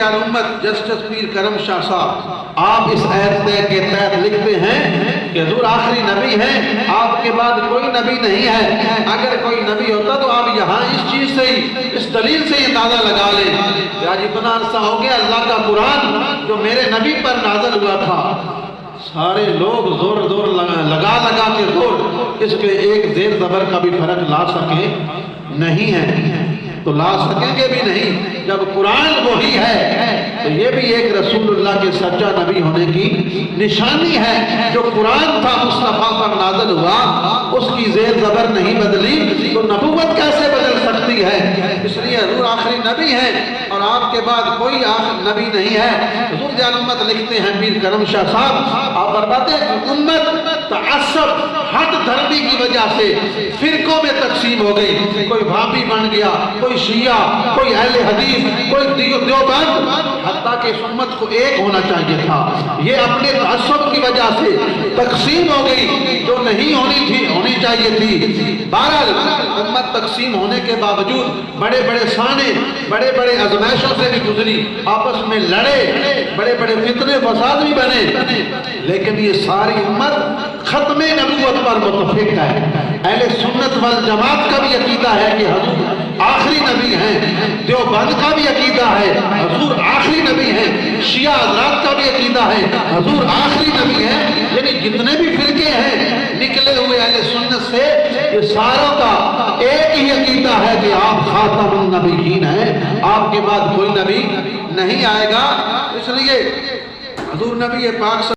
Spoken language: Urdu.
امت جسٹس پیر کرم شاہ صاحب آپ اس آیت کے تحت لکھتے ہیں کہ حضور آخری نبی ہیں، آپ کے بعد کوئی نبی نہیں ہے۔ اگر کوئی نبی ہوتا تو آپ یہاں اس چیز سے ہی، اس دلیل سے یہ اندازہ لگا لیں کہ آج اتنا عرصہ ہو گیا اللہ کا قرآن جو میرے نبی پر نازل ہوا تھا، سارے لوگ زور لگا کے زور اس کے ایک زیر زبر کا بھی فرق لا سکے نہیں ہے، تو لا سکیں گے بھی نہیں۔ جب قرآن وہی ہے تو یہ بھی ایک رسول اللہ کے سچا نبی ہونے کی نشانی ہے۔ جو قرآن تھا مصطفیٰ پر نازل ہوا، اس کی زیر زبر نہیں بدلی تو نبوت کیسے بدل سکتی ہے؟ اس لیے حضور آخری نبی ہیں اور آپ کے بعد کوئی آخری نبی نہیں ہے۔ حضور جان امت لکھتے ہیں پیر کرم شاہ صاحب، آپ فرماتے ہیں کہ امت تعصب ہٹ دھرمی کی وجہ سے فرقوں میں تقسیم ہو گئی، کوئی بھابی بن گیا، کوئی شیعہ، کوئی اہل حدیث، کوئی دیوبند، حتیٰ کہ اس امت کو ایک ہونا چاہیے تھا، یہ اپنے تعصب کی وجہ سے تقسیم ہو گئی جو نہیں ہونی چاہیے تھی۔ بہرحال امت تقسیم ہونے کے باوجود بڑے بڑے سانے، بڑے بڑے آزمائشوں سے بھی گزری، آپس میں لڑے، بڑے بڑے فتنے فساد بھی بنے، لیکن یہ ساری امت ختم نبوت پر متفق ہے۔ اہل سنت والجماعت کا بھی عقیدہ ہے کہ حضور آخری نبی ہیں، دیوبند کا بھی عقیدہ ہے حضور آخری نبی ہیں، شیعہ حضرات کا بھی عقیدہ ہے حضور آخری نبی ہیں، یعنی جتنے بھی فرقے ہیں نکلے ہوئے اہل سنت سے، یہ ساروں کا ایک ہی عقیدہ ہے کہ آپ خاتم النبیین ہیں، آپ کے بعد کوئی نبی نہیں آئے گا۔ اس لیے حضور نبی پاک